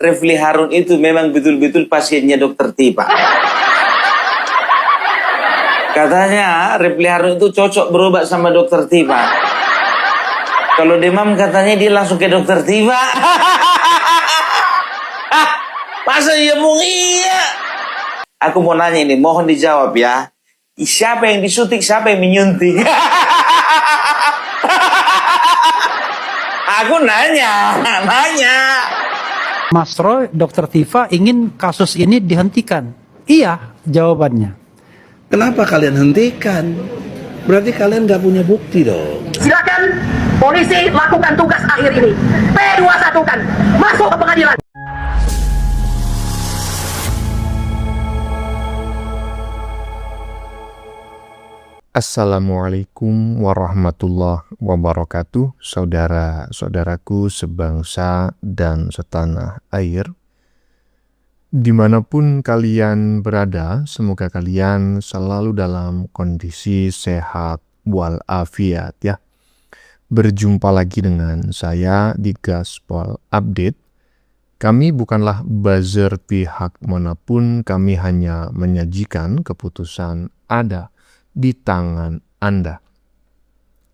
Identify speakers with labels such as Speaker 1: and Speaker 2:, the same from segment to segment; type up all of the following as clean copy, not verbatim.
Speaker 1: Refli Harun itu memang betul-betul pasiennya dokter Tipa. Katanya Refli Harun itu cocok berobat sama dokter Tipa. Kalau demam katanya dia langsung ke dokter Tipa. Masa iya bung iya? Aku mau nanya ini, mohon dijawab ya. Siapa yang disuntik, siapa yang menyuntik? Aku nanya.
Speaker 2: Mas Roy, Dokter Tifa ingin kasus ini dihentikan. Iya, jawabannya.
Speaker 3: Kenapa kalian hentikan? Berarti kalian gak punya bukti dong.
Speaker 4: Silakan polisi lakukan tugas akhir ini. P21 kan masuk ke pengadilan.
Speaker 5: Assalamualaikum warahmatullahi wabarakatuh, saudara-saudaraku sebangsa dan setanah air. Dimanapun kalian berada, semoga kalian selalu dalam kondisi sehat walafiat ya. Berjumpa lagi dengan saya di Gaspol Update. Kami bukanlah buzzer pihak manapun, kami hanya menyajikan keputusan ada di tangan Anda.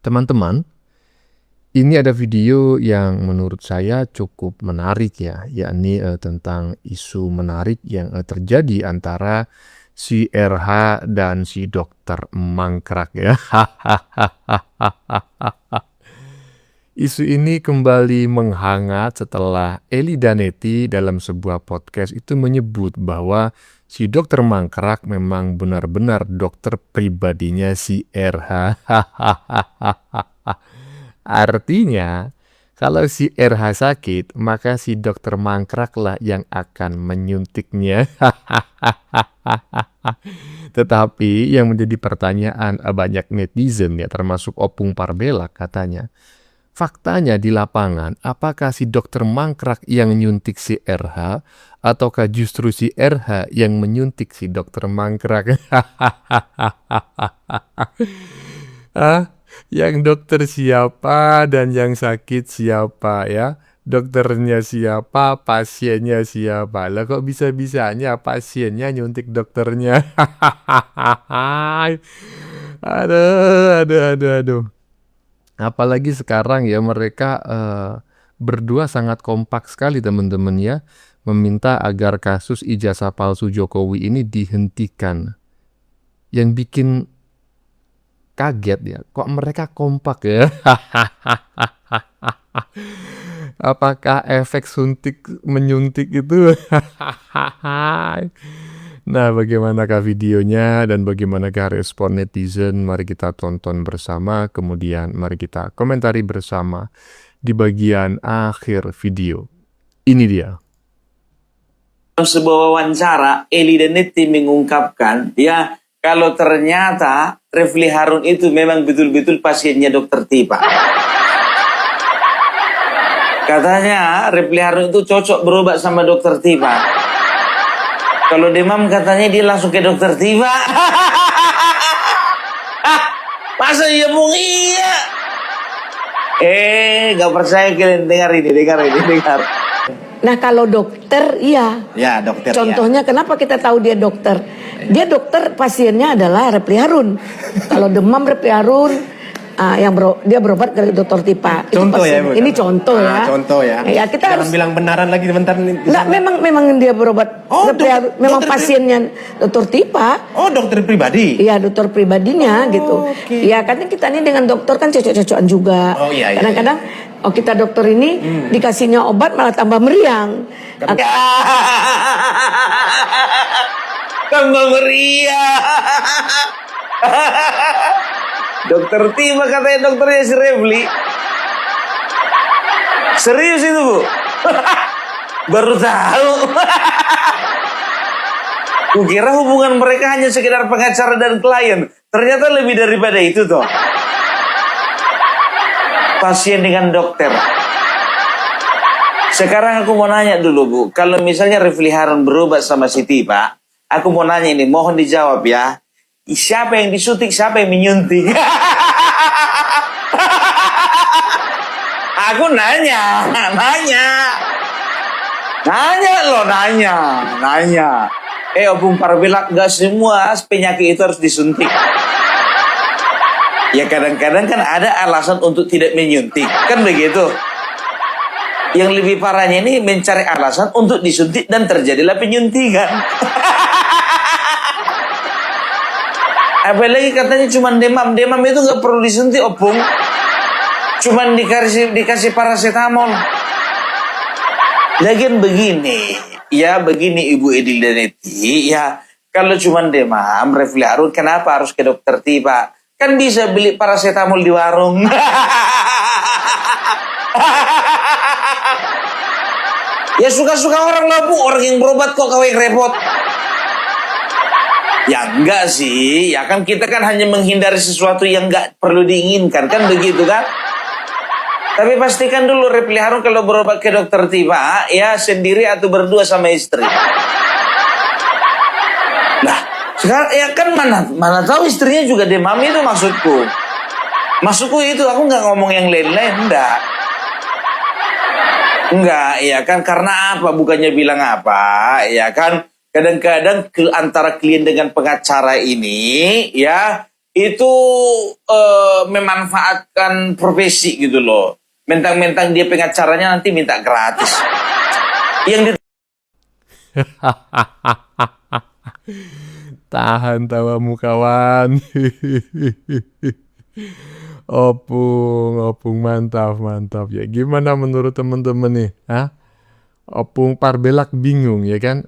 Speaker 5: Teman-teman, ini ada video yang menurut saya cukup menarik ya, yakni tentang isu menarik yang terjadi antara si RH dan si dokter mangkrak ya. Isu ini kembali menghangat setelah Eli Daneti dalam sebuah podcast itu menyebut bahwa si dokter mangkrak memang benar-benar dokter pribadinya si RH. Artinya, kalau si RH sakit, maka si dokter mangkrak lah yang akan menyuntiknya. Tetapi yang menjadi pertanyaan banyak netizen ya, termasuk Opung Parbela katanya, faktanya di lapangan, apakah si dokter mangkrak yang nyuntik si RH, ataukah justru si RH yang menyuntik si dokter mangkrak? Yang dokter siapa dan yang sakit siapa ya? Dokternya siapa, pasiennya siapa? Lah kok bisa-bisanya pasiennya nyuntik dokternya? Aduh. Apalagi sekarang ya mereka berdua sangat kompak sekali teman-teman ya, meminta agar kasus ijazah palsu Jokowi ini dihentikan. Yang bikin kaget ya, kok mereka kompak ya? Apakah efek suntik menyuntik itu? Nah, bagaimanakah videonya dan bagaimanakah respon netizen? Mari kita tonton bersama, kemudian mari kita komentari bersama di bagian akhir video. Ini dia.
Speaker 1: Dalam sebuah wawancara, Eli Daneti mengungkapkan, ya kalau ternyata Refli Harun itu memang betul-betul pasiennya dokter Tipa. Katanya Refli Harun itu cocok berobat sama dokter Tipa. Kalau demam katanya dia langsung ke dokter Tipa. Masa iya bung iya? Gak percaya kalian dengar ini.
Speaker 6: Nah kalau dokter iya.
Speaker 1: Ya dokter.
Speaker 6: Contohnya kenapa kita tahu dia dokter? Dia dokter, pasiennya adalah Refli Harun. Kalau demam Refli Harun, dia berobat ke dokter Tipa.
Speaker 7: Contoh ya, Bu.
Speaker 6: Ini contoh ya.
Speaker 7: Contoh ya.
Speaker 6: Ya kita
Speaker 7: jangan
Speaker 6: harus
Speaker 7: bilang benaran lagi sebentar.
Speaker 6: Enggak, memang dia berobat. Refli Harun, memang pasiennya dokter Tipa.
Speaker 7: Oh, dokter pribadi.
Speaker 6: Iya, dokter pribadinya gitu.
Speaker 7: Okay.
Speaker 6: Ya, katanya kita ini dengan dokter kan cocok-cocokan juga.
Speaker 7: Oh iya.
Speaker 6: Kadang-kadang kita dokter ini dikasihnya obat malah tambah meriang.
Speaker 1: Tambah meriah. Dokter Tipa katanya dokternya si Refli. Serius itu bu? Baru tahu. Kukira hubungan mereka hanya sekedar pengacara dan klien. Ternyata lebih daripada itu toh. Pasien dengan dokter. Sekarang aku mau nanya dulu bu. Kalau misalnya Refli Harun berobat sama si Tipa, aku mau nanya ini, mohon dijawab ya. Siapa yang disuntik, siapa yang menyuntik? Aku nanya. Nanya. Opung Parbilak, gak semua penyakit itu harus disuntik. Ya kadang-kadang kan ada alasan untuk tidak menyuntik, kan begitu. Yang lebih parahnya ini mencari alasan untuk disuntik dan terjadilah penyuntikan. Apalagi katanya cuma demam itu nggak perlu disuntik, Opung. Cuman dikasih paracetamol. Lagian begini Ibu Edil dan Eti, ya kalau cuma demam, Refli Harun kenapa harus ke dokter tiba? Kan bisa beli paracetamol di warung. Ya suka-suka orang lah Bu, orang yang berobat kok kau yang repot. Ya enggak sih, ya kan kita kan hanya menghindari sesuatu yang enggak perlu diinginkan, kan begitu kan? Tapi pastikan dulu Refli Harun kalau berobat ke dokter tiba, ya sendiri atau berdua sama istri. Nah, sekarang ya kan mana tahu istrinya juga demam, itu maksudku. Maksudku itu, aku nggak ngomong yang lain-lain, enggak, ya kan, karena apa? Bukannya bilang apa, ya kan? Kadang-kadang antara klien dengan pengacara ini, ya itu memanfaatkan profesi gitu loh. Mentang-mentang dia pengacaranya nanti minta gratis. Yang
Speaker 5: Tahan tawamu kawan. Opung mantap. Ya gimana menurut teman-teman nih? Opung Parbilak bingung ya kan?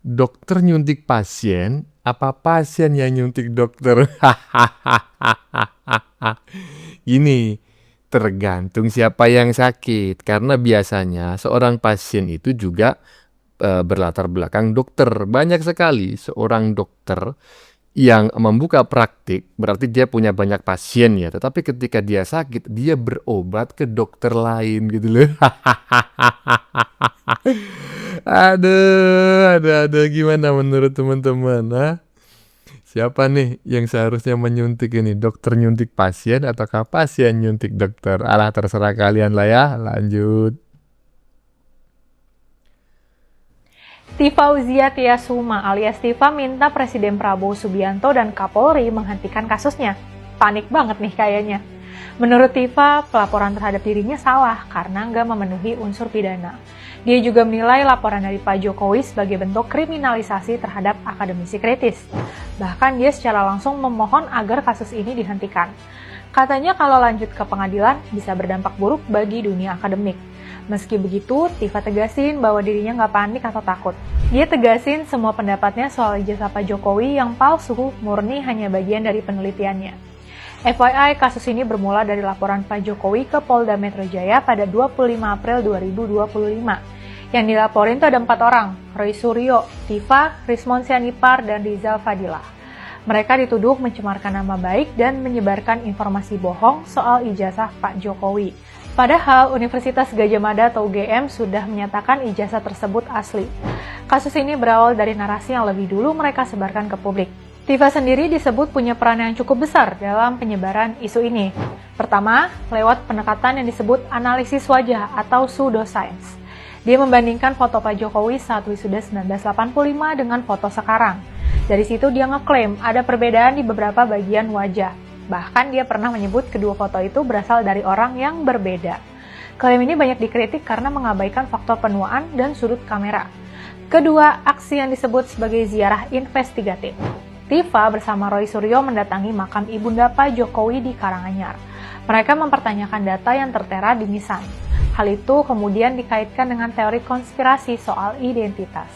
Speaker 5: Dokter nyuntik pasien, apa pasien yang nyuntik dokter? Gini, tergantung siapa yang sakit. Karena biasanya seorang pasien itu juga berlatar belakang dokter. Banyak sekali seorang dokter yang membuka praktik, berarti dia punya banyak pasien ya. Tetapi ketika dia sakit, dia berobat ke dokter lain gitu loh. Ada gimana menurut teman-teman? Siapa nih yang seharusnya menyuntik ini? Dokter nyuntik pasien ataukah pasien nyuntik dokter? Alah, terserah kalian lah ya. Lanjut.
Speaker 8: Tiva Uzia Tiasuma alias Tiva minta Presiden Prabowo Subianto dan Kapolri menghentikan kasusnya. Panik banget nih kayaknya. Menurut Tiva, pelaporan terhadap dirinya salah karena nggak memenuhi unsur pidana. Dia juga menilai laporan dari Pak Jokowi sebagai bentuk kriminalisasi terhadap akademisi kritis. Bahkan dia secara langsung memohon agar kasus ini dihentikan. Katanya kalau lanjut ke pengadilan bisa berdampak buruk bagi dunia akademik. Meski begitu, Tiva tegasin bahwa dirinya nggak panik atau takut. Dia tegasin semua pendapatnya soal ijazah Pak Jokowi yang palsu murni hanya bagian dari penelitiannya. FYI, kasus ini bermula dari laporan Pak Jokowi ke Polda Metro Jaya pada 25 April 2025. Yang dilaporin itu ada 4 orang, Roy Suryo, Tiva, Rismon Sianipar, dan Rizal Fadilah. Mereka dituduh mencemarkan nama baik dan menyebarkan informasi bohong soal ijazah Pak Jokowi. Padahal Universitas Gadjah Mada atau UGM sudah menyatakan ijazah tersebut asli. Kasus ini berawal dari narasi yang lebih dulu mereka sebarkan ke publik. Tiva sendiri disebut punya peran yang cukup besar dalam penyebaran isu ini. Pertama, lewat pendekatan yang disebut analisis wajah atau pseudoscience. Dia membandingkan foto Pak Jokowi saat wisuda 1985 dengan foto sekarang. Dari situ dia ngeklaim ada perbedaan di beberapa bagian wajah. Bahkan dia pernah menyebut kedua foto itu berasal dari orang yang berbeda. Klaim ini banyak dikritik karena mengabaikan faktor penuaan dan sudut kamera. Kedua, aksi yang disebut sebagai ziarah investigatif. Tiva bersama Roy Suryo mendatangi makam Ibunda Pak Jokowi di Karanganyar. Mereka mempertanyakan data yang tertera di nisan. Hal itu kemudian dikaitkan dengan teori konspirasi soal identitas.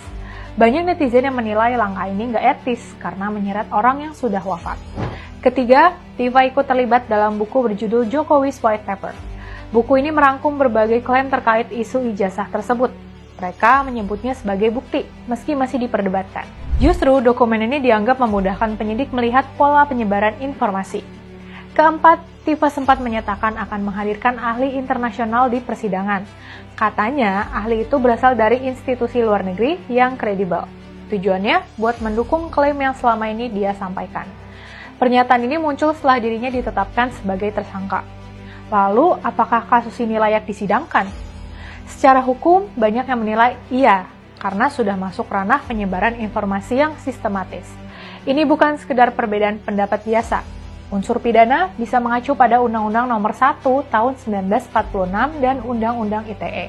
Speaker 8: Banyak netizen yang menilai langkah ini nggak etis karena menyeret orang yang sudah wafat. Ketiga, Tiva ikut terlibat dalam buku berjudul Jokowi's White Paper. Buku ini merangkum berbagai klaim terkait isu ijazah tersebut. Mereka menyebutnya sebagai bukti, meski masih diperdebatkan. Justru dokumen ini dianggap memudahkan penyidik melihat pola penyebaran informasi. Keempat, Tiva sempat menyatakan akan menghadirkan ahli internasional di persidangan. Katanya, ahli itu berasal dari institusi luar negeri yang kredibel. Tujuannya buat mendukung klaim yang selama ini dia sampaikan. Pernyataan ini muncul setelah dirinya ditetapkan sebagai tersangka. Lalu, apakah kasus ini layak disidangkan? Secara hukum, banyak yang menilai iya, karena sudah masuk ranah penyebaran informasi yang sistematis. Ini bukan sekedar perbedaan pendapat biasa. Unsur pidana bisa mengacu pada Undang-Undang Nomor 1 Tahun 1946 dan Undang-Undang ITE.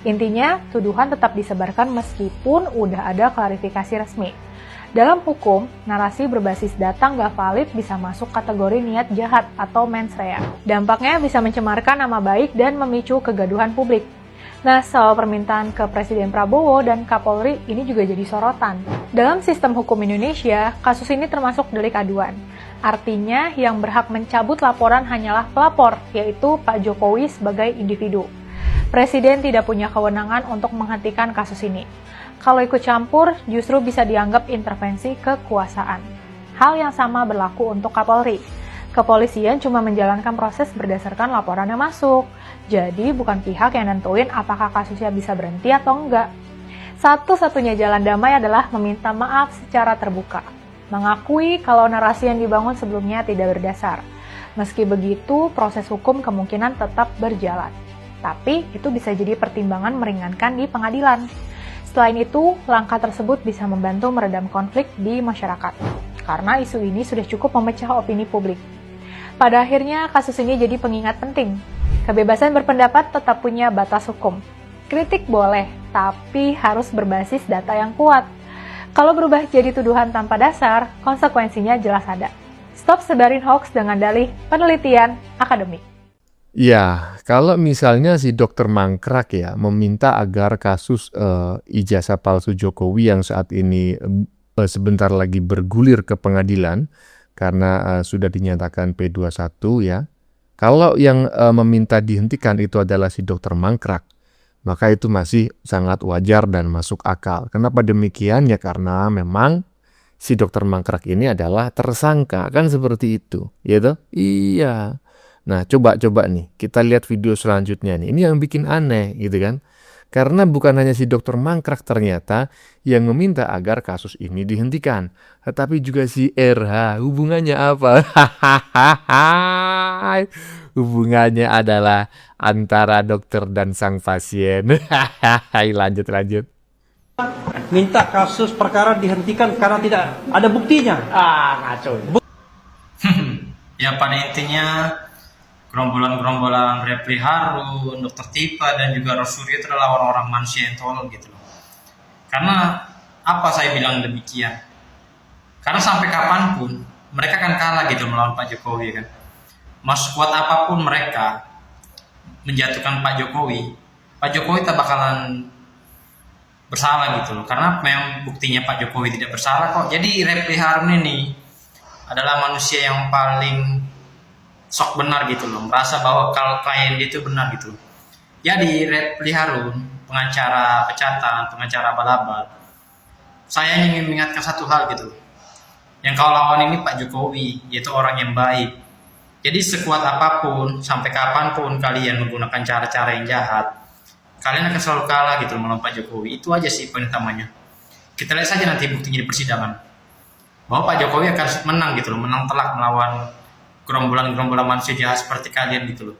Speaker 8: Intinya, tuduhan tetap disebarkan meskipun udah ada klarifikasi resmi. Dalam hukum, narasi berbasis data nggak valid bisa masuk kategori niat jahat atau mens rea. Dampaknya bisa mencemarkan nama baik dan memicu kegaduhan publik. Nah, soal permintaan ke Presiden Prabowo dan Kapolri ini juga jadi sorotan. Dalam sistem hukum Indonesia, kasus ini termasuk delik aduan. Artinya, yang berhak mencabut laporan hanyalah pelapor, yaitu Pak Jokowi sebagai individu. Presiden tidak punya kewenangan untuk menghentikan kasus ini. Kalau ikut campur, justru bisa dianggap intervensi kekuasaan. Hal yang sama berlaku untuk Kapolri. Kepolisian cuma menjalankan proses berdasarkan laporan yang masuk. Jadi bukan pihak yang nentuin apakah kasusnya bisa berhenti atau enggak. Satu-satunya jalan damai adalah meminta maaf secara terbuka. Mengakui kalau narasi yang dibangun sebelumnya tidak berdasar. Meski begitu, proses hukum kemungkinan tetap berjalan. Tapi itu bisa jadi pertimbangan meringankan di pengadilan. Selain itu, langkah tersebut bisa membantu meredam konflik di masyarakat. Karena isu ini sudah cukup memecah opini publik. Pada akhirnya, kasus ini jadi pengingat penting. Kebebasan berpendapat tetap punya batas hukum. Kritik boleh, tapi harus berbasis data yang kuat. Kalau berubah jadi tuduhan tanpa dasar, konsekuensinya jelas ada. Stop sebarin hoax dengan dalih penelitian akademik.
Speaker 5: Ya, kalau misalnya si Dokter Mangkrak ya meminta agar kasus ijazah palsu Jokowi yang saat ini sebentar lagi bergulir ke pengadilan karena sudah dinyatakan P21 ya. Kalau yang meminta dihentikan itu adalah si Dokter Mangkrak, maka itu masih sangat wajar dan masuk akal. Kenapa demikian? Ya karena memang si Dokter Mangkrak ini adalah tersangka, kan seperti itu, gitu? Iya. Nah, coba nih, kita lihat video selanjutnya nih. Ini yang bikin aneh, gitu kan? Karena bukan hanya si Dokter Mangkrak ternyata yang meminta agar kasus ini dihentikan, tetapi juga si RH. Hubungannya apa? Hubungannya adalah antara dokter dan sang pasien. Lanjut.
Speaker 2: Minta kasus perkara dihentikan karena tidak ada buktinya. Ngaco.
Speaker 9: Ya pada intinya gerombolan-gerombolan Repli Harun, Dr. Tipa, dan juga Rosuryo itu adalah orang-orang manusia yang tolol gitu loh. Karena apa saya bilang demikian? Karena sampai kapanpun mereka akan kalah gitu melawan Pak Jokowi kan. Mas kuat apapun mereka menjatuhkan Pak Jokowi tak bakalan bersalah gitu loh. Karena memang buktinya Pak Jokowi tidak bersalah kok. Jadi Repli Harun ini adalah manusia yang paling sok benar gitu loh, merasa bahwa kalau klien dia itu benar gitu. Jadi Repli Harun, pengacara pecatan, pengacara abal-abal, saya ingin mengingatkan satu hal gitu. Yang kau lawan ini Pak Jokowi, yaitu orang yang baik. Jadi sekuat apapun, sampai kapanpun kalian menggunakan cara-cara yang jahat, kalian akan selalu kalah gitu melawan Pak Jokowi. Itu aja sih poin utamanya. Kita lihat saja nanti buktinya di persidangan, bahwa Pak Jokowi akan menang gitu loh, menang telak melawan gerombolan-gerombolan manusia jahat seperti kalian gitu loh.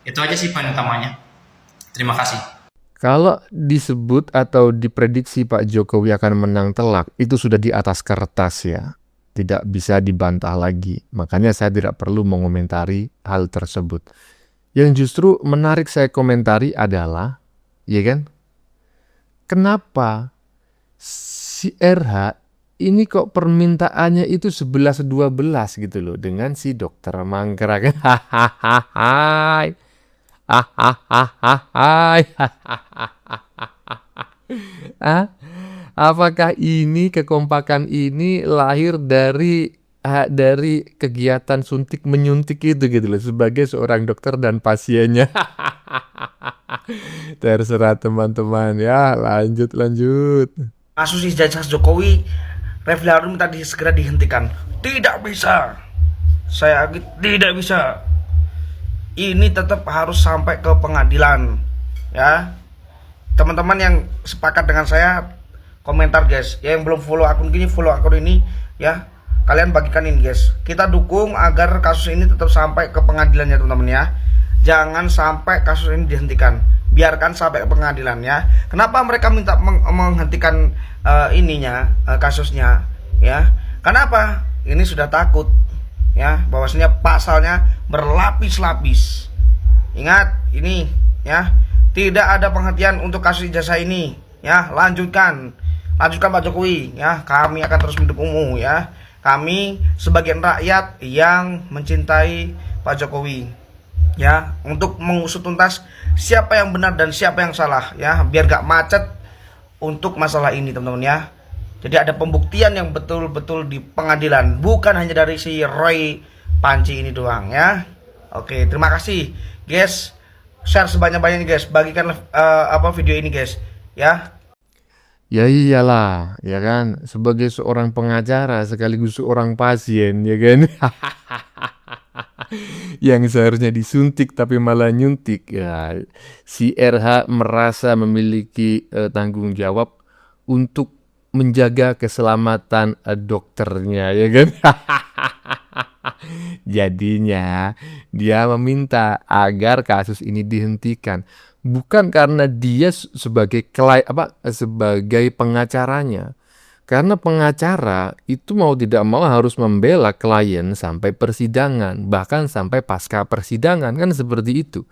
Speaker 9: Itu aja sih poin utamanya. Terima kasih.
Speaker 5: Kalau disebut atau diprediksi Pak Jokowi akan menang telak, itu sudah di atas kertas ya. Tidak bisa dibantah lagi. Makanya saya tidak perlu mengomentari hal tersebut. Yang justru menarik saya komentari adalah, ya kan? Kenapa si RH ini kok permintaannya itu 11-12 gitu loh dengan si Dokter Mangkrak. Apakah ini kekompakan ini lahir dari kegiatan suntik menyuntik itu gitu loh sebagai seorang dokter dan pasiennya? Terserah teman-teman ya, lanjut.
Speaker 10: Kasus ijazah Jokowi, Repli Harun minta segera dihentikan. Tidak bisa. Saya tidak bisa. Ini tetap harus sampai ke pengadilan. Ya. Teman-teman yang sepakat dengan saya komentar guys. Ya, yang belum follow akun ini ya. Kalian bagikan ini guys. Kita dukung agar kasus ini tetap sampai ke pengadilan ya teman-teman ya. Jangan sampai kasus ini dihentikan. biarkan sampai ke pengadilan ya. Kenapa mereka minta menghentikan kasusnya ya? Kenapa? Ini sudah takut ya, bahwasanya pasalnya berlapis-lapis. Ingat ini ya, tidak ada penghentian untuk kasus ijazah ini ya. Lanjutkan Pak Jokowi ya, kami akan terus mendukungmu ya. Kami sebagian rakyat yang mencintai Pak Jokowi ya, untuk mengusut tuntas siapa yang benar dan siapa yang salah ya, biar gak macet untuk masalah ini teman-teman ya. Jadi ada pembuktian yang betul-betul di pengadilan, bukan hanya dari si Roy Panci ini doang ya. Oke, terima kasih guys. Share sebanyak-banyaknya guys, bagikan video ini guys ya.
Speaker 5: Ya iyalah, ya kan, sebagai seorang pengacara sekaligus seorang pasien, ya kan. Yang seharusnya disuntik tapi malah nyuntik ya. Si RH merasa memiliki tanggung jawab untuk menjaga keselamatan dokternya, ya kan. Jadinya dia meminta agar kasus ini dihentikan, bukan karena dia sebagai sebagai pengacaranya. Karena pengacara itu mau tidak mau harus membela klien sampai persidangan, bahkan sampai pasca persidangan, kan seperti itu.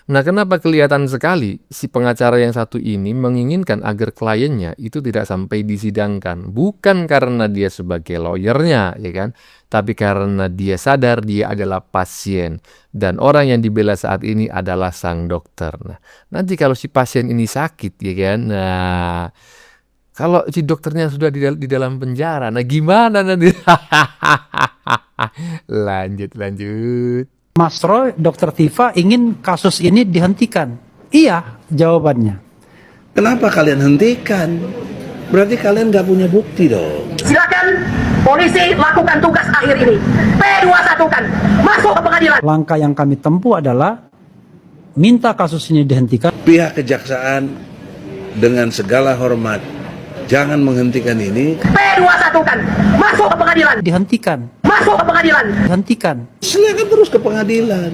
Speaker 5: Nah, kenapa kelihatan sekali si pengacara yang satu ini menginginkan agar kliennya itu tidak sampai disidangkan? Bukan karena dia sebagai lawyernya, ya kan? Tapi karena dia sadar dia adalah pasien. Dan orang yang dibela saat ini adalah sang dokter. Nah, nanti kalau si pasien ini sakit, ya kan? Nah, kalau si dokternya sudah di dalam penjara, nah gimana nanti? Lanjut.
Speaker 2: Mas Roy, Dr. Tifa ingin kasus ini dihentikan. Iya, jawabannya.
Speaker 3: Kenapa kalian hentikan? Berarti kalian gak punya bukti dong.
Speaker 4: Silakan polisi lakukan tugas akhir ini. P21-kan, masuk ke pengadilan.
Speaker 2: Langkah yang kami tempuh adalah minta kasus ini dihentikan.
Speaker 3: Pihak kejaksaan dengan segala hormat jangan menghentikan ini.
Speaker 4: P21-kan, masuk ke pengadilan.
Speaker 2: Dihentikan.
Speaker 4: Masuk ke pengadilan.
Speaker 2: Dihentikan.
Speaker 3: Silakan terus ke pengadilan.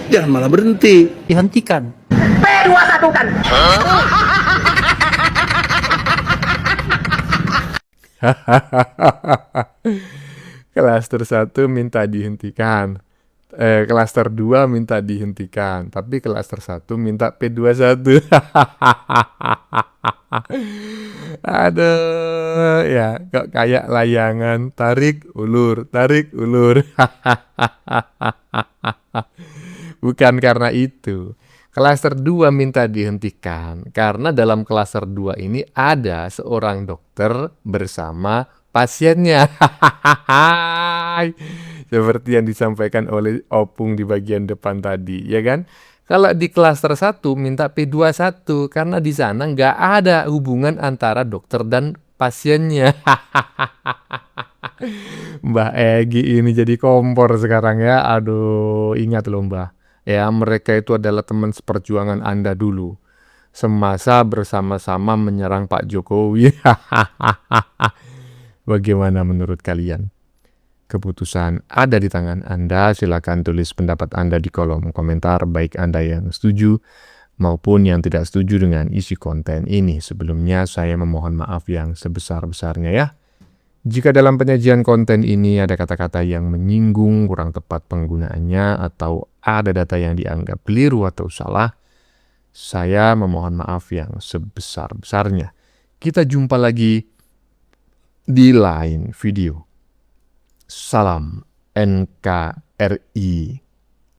Speaker 3: Jangan malah berhenti.
Speaker 2: Dihentikan.
Speaker 4: P21-kan.
Speaker 5: Klaster 1 minta dihentikan. Klaster 2 minta dihentikan. Tapi klaster 1 minta P21. Aduh, ya kok kayak layangan tarik ulur. Bukan karena itu. Klaster 2 minta dihentikan karena dalam klaster 2 ini ada seorang dokter bersama pasiennya. Seperti yang disampaikan oleh Opung di bagian depan tadi, ya kan? Kalau di klaster 1 minta P21 karena di sana nggak ada hubungan antara dokter dan pasiennya. Mbak Egi ini jadi kompor sekarang ya. Aduh, ingat loh Mbak. Ya, mereka itu adalah teman seperjuangan Anda dulu. Semasa bersama-sama menyerang Pak Jokowi. Bagaimana menurut kalian? Keputusan ada di tangan Anda. Silakan tulis pendapat Anda di kolom komentar, baik Anda yang setuju maupun yang tidak setuju dengan isi konten ini. Sebelumnya saya memohon maaf yang sebesar-besarnya ya. Jika dalam penyajian konten ini ada kata-kata yang menyinggung, kurang tepat penggunaannya, atau ada data yang dianggap keliru atau salah, saya memohon maaf yang sebesar-besarnya. Kita jumpa lagi di lain video. Salam NKRI.